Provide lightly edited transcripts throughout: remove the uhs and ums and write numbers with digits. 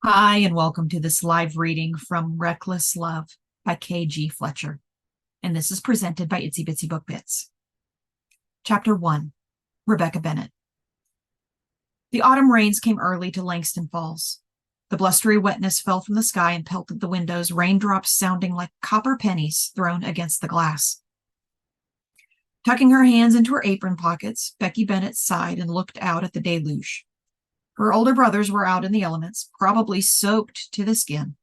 Hi, and welcome to this live reading from Reckless Love by K.G. Fletcher. And this is presented by Itsy Bitsy Book Bits. Chapter 1, Rebecca Bennett. The autumn rains came early to Langston Falls. The blustery wetness fell from the sky and pelted the windows, raindrops sounding like copper pennies thrown against the glass. Tucking her hands into her apron pockets, Becky Bennett sighed and looked out at the deluge. Her older brothers were out in the elements, probably soaked to the skin,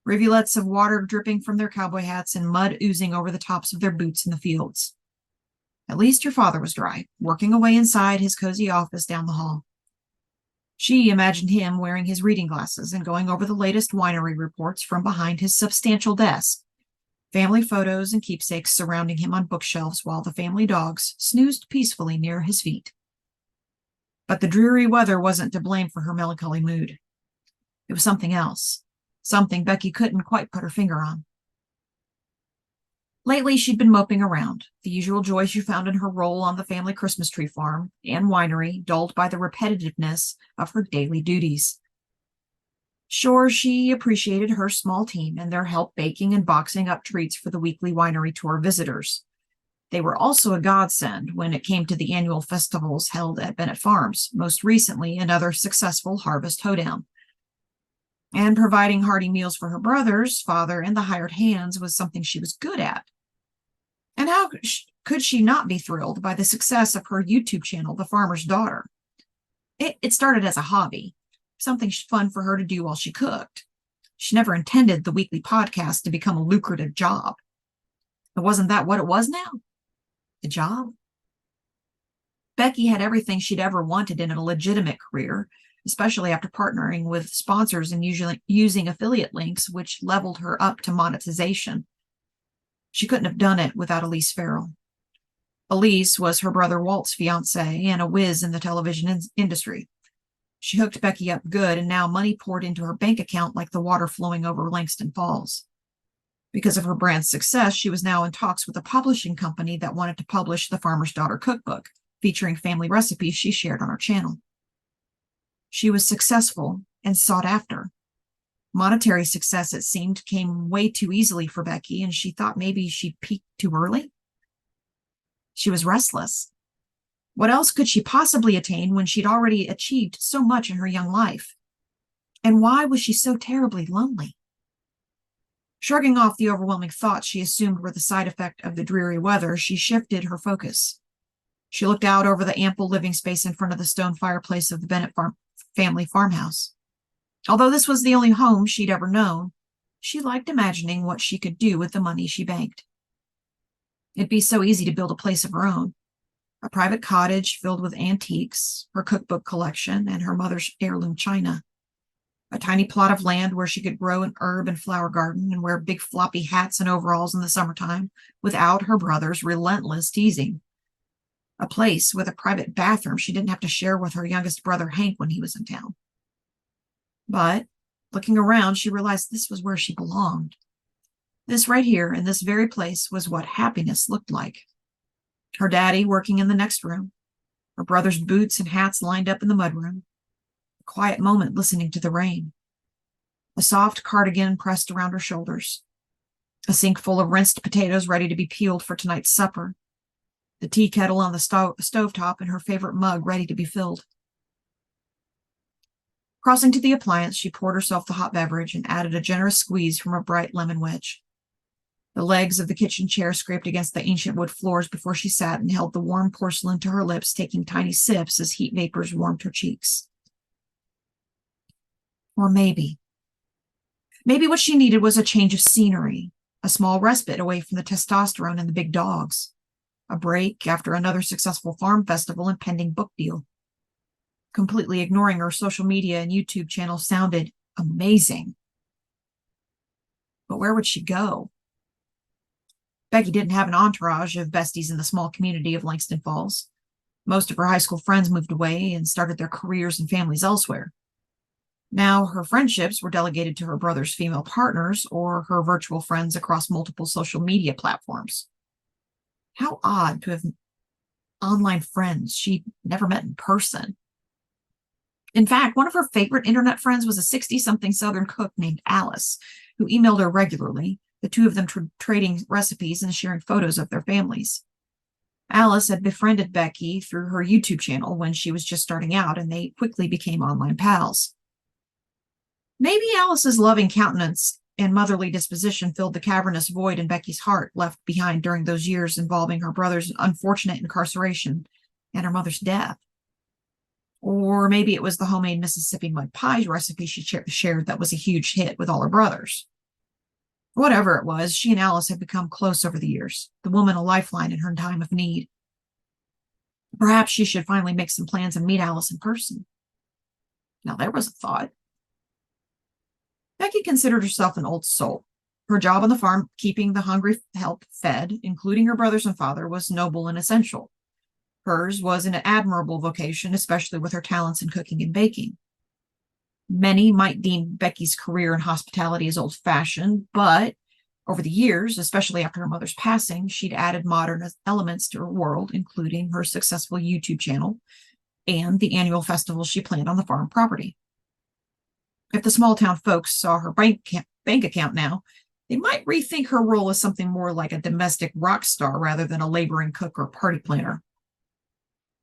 rivulets of water dripping from their cowboy hats and mud oozing over the tops of their boots in the fields. At least your father was dry, working away inside his cozy office down the hall. She imagined him wearing his reading glasses and going over the latest winery reports from behind his substantial desk, family photos and keepsakes surrounding him on bookshelves while the family dogs snoozed peacefully near his feet. But the dreary weather wasn't to blame for her melancholy mood. It was something else, something Becky couldn't quite put her finger on. Lately, she'd been moping around, the usual joy she found in her role on the family Christmas tree farm and winery, dulled by the repetitiveness of her daily duties. Sure, she appreciated her small team and their help baking and boxing up treats for the weekly winery tour visitors. They were also a godsend when it came to the annual festivals held at Bennett Farms, most recently another successful harvest hoedown. And providing hearty meals for her brothers, father, and the hired hands was something she was good at. And how could she not be thrilled by the success of her YouTube channel, The Farmer's Daughter? It started as a hobby, something fun for her to do while she cooked. She never intended the weekly podcast to become a lucrative job. But wasn't that what it was now? The job? Becky had everything she'd ever wanted in a legitimate career, especially after partnering with sponsors and usually using affiliate links, which leveled her up to monetization. She couldn't have done it without Elise Farrell. Elise was her brother Walt's fiancée and a whiz in the television industry. She hooked Becky up good, and now money poured into her bank account like the water flowing over Langston Falls. Because of her brand's success, she was now in talks with a publishing company that wanted to publish the Farmer's Daughter cookbook, featuring family recipes she shared on her channel. She was successful and sought after. Monetary success, it seemed, came way too easily for Becky, and she thought maybe she peaked too early. She was restless. What else could she possibly attain when she'd already achieved so much in her young life? And why was she so terribly lonely? Shrugging off the overwhelming thoughts she assumed were the side effect of the dreary weather, she shifted her focus. She looked out over the ample living space in front of the stone fireplace of the Bennett family farmhouse. Although this was the only home she'd ever known, she liked imagining what she could do with the money she banked. It'd be so easy to build a place of her own, a private cottage filled with antiques, her cookbook collection, and her mother's heirloom china. A tiny plot of land where she could grow an herb and flower garden and wear big floppy hats and overalls in the summertime without her brother's relentless teasing. A place with a private bathroom she didn't have to share with her youngest brother Hank when he was in town. But looking around, she realized this was where she belonged. This right here in this very place was what happiness looked like. Her daddy working in the next room, her brother's boots and hats lined up in the mudroom, a quiet moment listening to the rain, a soft cardigan pressed around her shoulders, a sink full of rinsed potatoes ready to be peeled for tonight's supper, the tea kettle on the stovetop, and her favorite mug ready to be filled. Crossing to the appliance, she poured herself the hot beverage and added a generous squeeze from a bright lemon wedge. The legs of the kitchen chair scraped against the ancient wood floors before she sat and held the warm porcelain to her lips, taking tiny sips as heat vapors warmed her cheeks. Or maybe what she needed was a change of scenery, a small respite away from the testosterone and the big dogs, a break after another successful farm festival and pending book deal. Completely ignoring her social media and YouTube channel sounded amazing. But where would she go? Becky didn't have an entourage of besties in the small community of Langston Falls. Most of her high school friends moved away and started their careers and families elsewhere. Now her friendships were delegated to her brother's female partners or her virtual friends across multiple social media platforms. How odd to have online friends she'd never met in person. In fact, one of her favorite internet friends was a 60-something Southern cook named Alice, who emailed her regularly, the two of them trading recipes and sharing photos of their families. Alice had befriended Becky through her YouTube channel when she was just starting out, and they quickly became online pals. Maybe Alice's loving countenance and motherly disposition filled the cavernous void in Becky's heart left behind during those years involving her brother's unfortunate incarceration and her mother's death. Or maybe it was the homemade Mississippi mud pie recipe she shared that was a huge hit with all her brothers. Whatever it was, she and Alice had become close over the years, the woman a lifeline in her time of need. Perhaps she should finally make some plans and meet Alice in person. Now, there was a thought. Becky considered herself an old soul. Her job on the farm, keeping the hungry help fed, including her brothers and father, was noble and essential. Hers was an admirable vocation, especially with her talents in cooking and baking. Many might deem Becky's career in hospitality as old-fashioned, but over the years, especially after her mother's passing, she'd added modern elements to her world, including her successful YouTube channel and the annual festival she planned on the farm property. If the small-town folks saw her bank account now, they might rethink her role as something more like a domestic rock star rather than a laboring cook or party planner.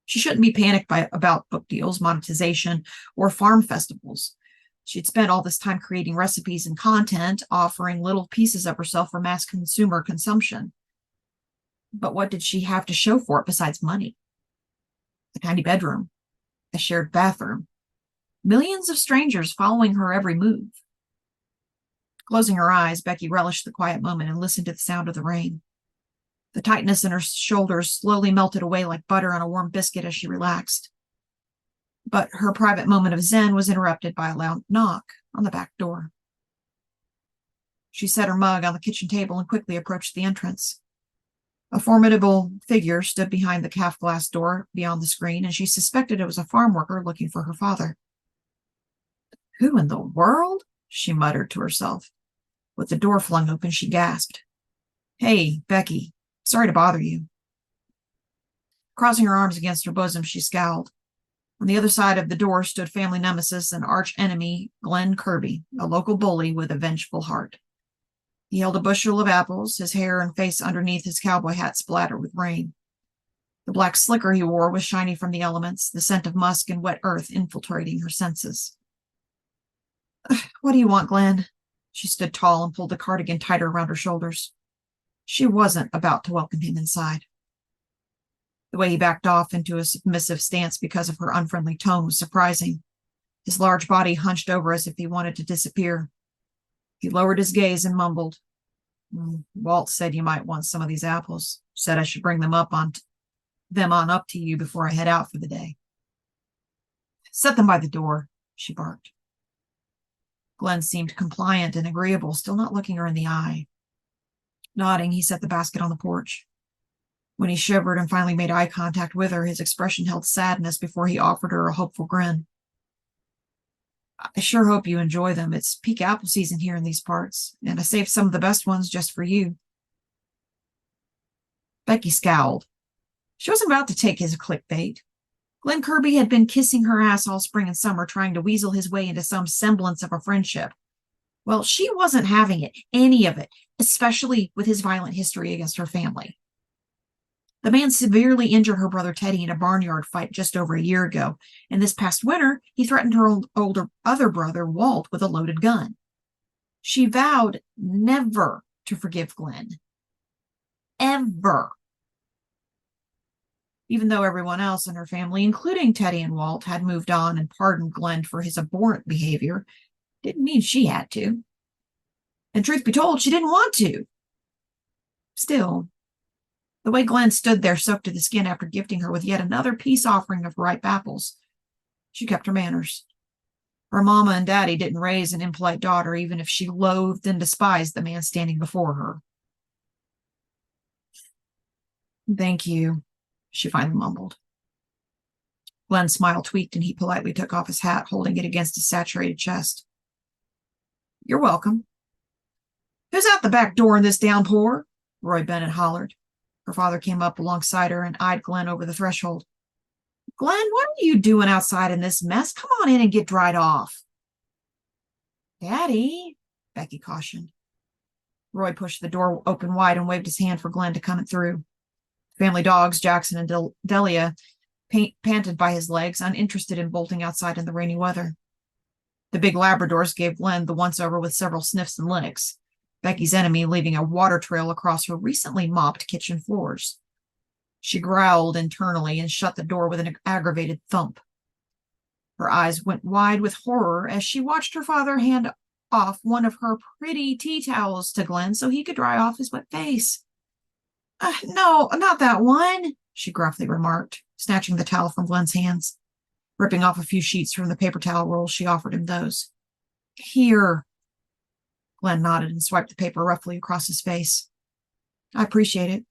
She shouldn't be panicked about book deals, monetization, or farm festivals. She'd spent all this time creating recipes and content, offering little pieces of herself for mass consumer consumption. But what did she have to show for it besides money? A tiny bedroom, a shared bathroom, millions of strangers following her every move. Closing her eyes, Becky relished the quiet moment and listened to the sound of the rain. The tightness in her shoulders slowly melted away like butter on a warm biscuit as she relaxed. But her private moment of zen was interrupted by a loud knock on the back door. She set her mug on the kitchen table and quickly approached the entrance. A formidable figure stood behind the half-glass door beyond the screen, and she suspected it was a farm worker looking for her father. "Who in the world?" she muttered to herself. With the door flung open, she gasped. "Hey, Becky. Sorry to bother you." Crossing her arms against her bosom, she scowled. On the other side of the door stood family nemesis and arch enemy Glen Kirby, a local bully with a vengeful heart. He held a bushel of apples, his hair and face underneath his cowboy hat splattered with rain. The black slicker he wore was shiny from the elements, the scent of musk and wet earth infiltrating her senses. "What do you want, Glen?" She stood tall and pulled the cardigan tighter around her shoulders. She wasn't about to welcome him inside. The way he backed off into a submissive stance because of her unfriendly tone was surprising. His large body hunched over as if he wanted to disappear. He lowered his gaze and mumbled, "Walt said you might want some of these apples. Said I should bring them on up to you before I head out for the day." "Set them by the door," she barked. Glen seemed compliant and agreeable, still not looking her in the eye. Nodding, he set the basket on the porch. When he shivered and finally made eye contact with her, his expression held sadness before he offered her a hopeful grin. "I sure hope you enjoy them. It's peak apple season here in these parts, and I saved some of the best ones just for you." Becky scowled. She wasn't about to take his clickbait. Glen Kirby had been kissing her ass all spring and summer, trying to weasel his way into some semblance of a friendship. Well, she wasn't having it, any of it, especially with his violent history against her family. The man severely injured her brother Teddy in a barnyard fight just over a year ago, and this past winter, he threatened her other brother, Walt, with a loaded gun. She vowed never to forgive Glen. Ever. Even though everyone else in her family, including Teddy and Walt, had moved on and pardoned Glen for his abhorrent behavior, didn't mean she had to. And truth be told, she didn't want to. Still, the way Glen stood there soaked to the skin after gifting her with yet another peace offering of ripe apples, she kept her manners. Her mama and daddy didn't raise an impolite daughter, even if she loathed and despised the man standing before her. "Thank you," she finally mumbled. Glen's smile tweaked and he politely took off his hat, holding it against his saturated chest. "You're welcome." "Who's out the back door in this downpour?" Roy Bennett hollered. Her father came up alongside her and eyed Glen over the threshold. Glen, what are you doing outside in this mess? Come on in and get dried off. Daddy, Becky cautioned. Roy pushed the door open wide and waved his hand for Glen to come through. Family dogs, Jackson and Delia, panted by his legs, uninterested in bolting outside in the rainy weather. The big Labradors gave Glen the once-over with several sniffs and licks, Becky's enemy leaving a water trail across her recently mopped kitchen floors. She growled internally and shut the door with an aggravated thump. Her eyes went wide with horror as she watched her father hand off one of her pretty tea towels to Glen so he could dry off his wet face. No, not that one, she gruffly remarked, snatching the towel from Glen's hands. Ripping off a few sheets from the paper towel roll, she offered him those. Here. Glen nodded and swiped the paper roughly across his face. I appreciate it.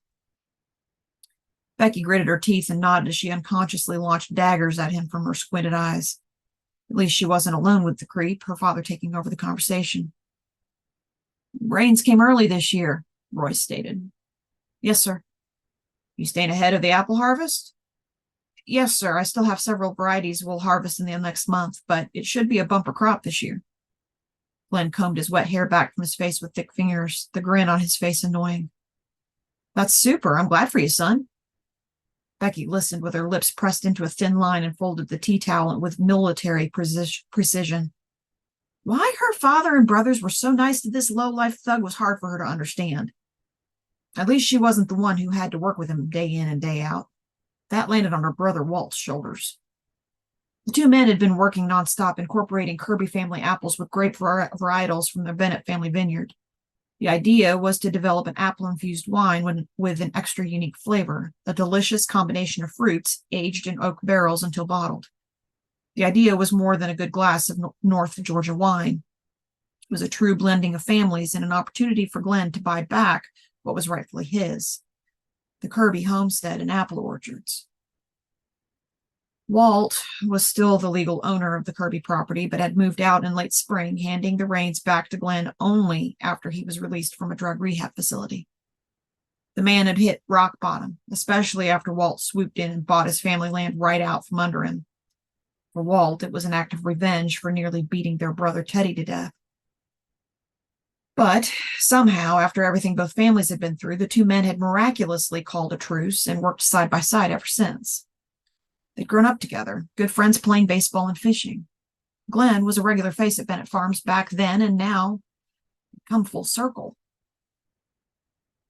Becky gritted her teeth and nodded as she unconsciously launched daggers at him from her squinted eyes. At least she wasn't alone with the creep, her father taking over the conversation. Rains came early this year, Royce stated. Yes, sir. You staying ahead of the apple harvest? Yes, sir. I still have several varieties we'll harvest in the next month, but it should be a bumper crop this year. Glen combed his wet hair back from his face with thick fingers, the grin on his face annoying. That's super. I'm glad for you, son. Becky listened with her lips pressed into a thin line and folded the tea towel with military precision. Why her father and brothers were so nice to this low-life thug was hard for her to understand. At least she wasn't the one who had to work with him day in and day out. That landed on her brother Walt's shoulders. The two men had been working nonstop, incorporating Kirby family apples with grape varietals from their Bennett family vineyard. The idea was to develop an apple-infused wine with an extra unique flavor, a delicious combination of fruits aged in oak barrels until bottled. The idea was more than a good glass of North Georgia wine. It was a true blending of families and an opportunity for Glen to buy back what was rightfully his, the Kirby homestead and apple orchards. Walt was still the legal owner of the Kirby property, but had moved out in late spring, handing the reins back to Glen only after he was released from a drug rehab facility. The man had hit rock bottom, especially after Walt swooped in and bought his family land right out from under him. For Walt, it was an act of revenge for nearly beating their brother Teddy to death. But somehow, after everything both families had been through, the two men had miraculously called a truce and worked side by side ever since. They'd grown up together, good friends playing baseball and fishing. Glen was a regular face at Bennett Farms back then and now come full circle.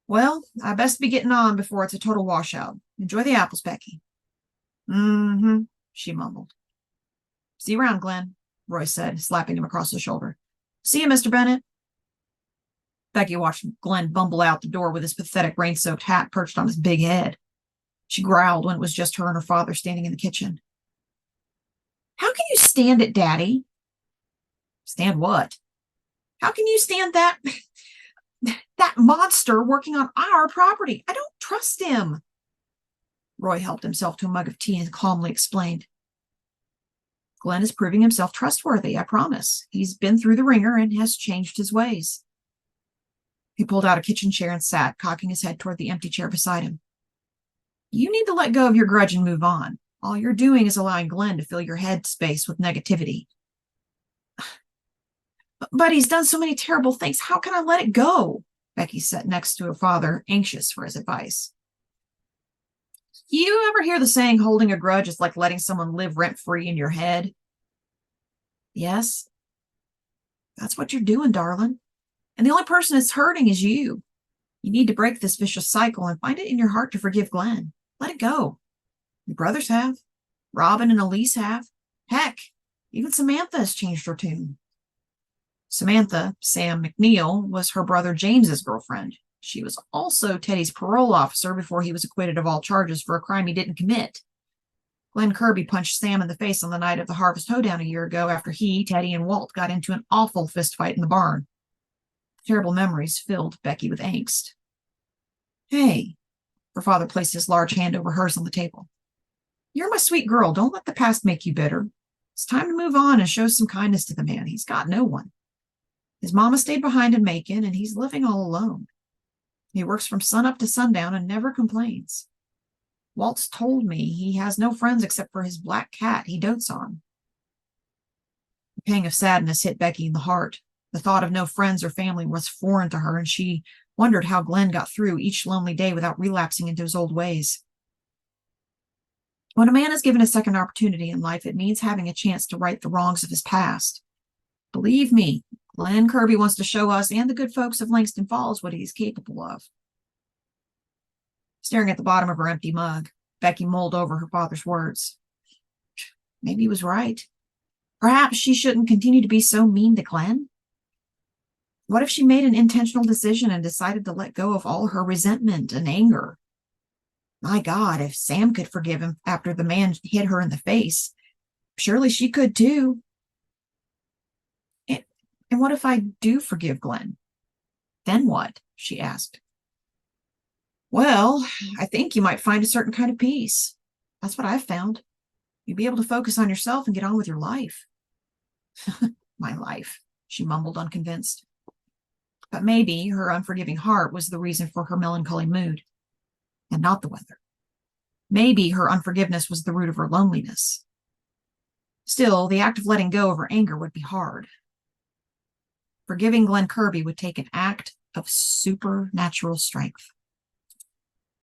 Well, I best be getting on before it's a total washout. Enjoy the apples, Becky. Mm-hmm, she mumbled. See you around, Glen, Roy said, slapping him across the shoulder. See you, Mr. Bennett. Becky watched Glen bumble out the door with his pathetic rain-soaked hat perched on his big head. She growled when it was just her and her father standing in the kitchen. How can you stand it, Daddy? Stand what? How can you stand that monster working on our property? I don't trust him. Roy helped himself to a mug of tea and calmly explained. Glen is proving himself trustworthy, I promise. He's been through the ringer and has changed his ways. He pulled out a kitchen chair and sat, cocking his head toward the empty chair beside him. You need to let go of your grudge and move on. All you're doing is allowing Glen to fill your head space with negativity. But he's done so many terrible things. How can I let it go? Becky sat next to her father, anxious for his advice. You ever hear the saying, holding a grudge is like letting someone live rent-free in your head? Yes. That's what you're doing, darling. And the only person it's hurting is you. You need to break this vicious cycle and find it in your heart to forgive Glen. Let it go. Your brothers have. Robin and Elise have. Heck, even Samantha has changed her tune. Samantha, Sam McNeil, was her brother James's girlfriend. She was also Teddy's parole officer before he was acquitted of all charges for a crime he didn't commit. Glen Kirby punched Sam in the face on the night of the harvest hoedown a year ago after he, Teddy, and Walt got into an awful fistfight in the barn. Terrible memories filled Becky with angst. Hey, her father placed his large hand over hers on the table. You're my sweet girl. Don't let the past make you bitter. It's time to move on and show some kindness to the man. He's got no one. His mama stayed behind in Macon, and he's living all alone. He works from sunup to sundown and never complains. Walt's told me he has no friends except for his black cat he dotes on. A pang of sadness hit Becky in the heart. The thought of no friends or family was foreign to her, and she wondered how Glen got through each lonely day without relapsing into his old ways. When a man is given a second opportunity in life, it means having a chance to right the wrongs of his past. Believe me, Glen Kirby wants to show us and the good folks of Langston Falls what he is capable of. Staring at the bottom of her empty mug, Becky mulled over her father's words. Maybe he was right. Perhaps she shouldn't continue to be so mean to Glen. What if she made an intentional decision and decided to let go of all her resentment and anger? My God, if Sam could forgive him after the man hit her in the face, surely she could too. And what if I do forgive Glen? Then what? She asked. Well, I think you might find a certain kind of peace. That's what I've found. You'd be able to focus on yourself and get on with your life. My life, she mumbled, unconvinced. But maybe her unforgiving heart was the reason for her melancholy mood, and not the weather. Maybe her unforgiveness was the root of her loneliness. Still, the act of letting go of her anger would be hard. Forgiving Glen Kirby would take an act of supernatural strength.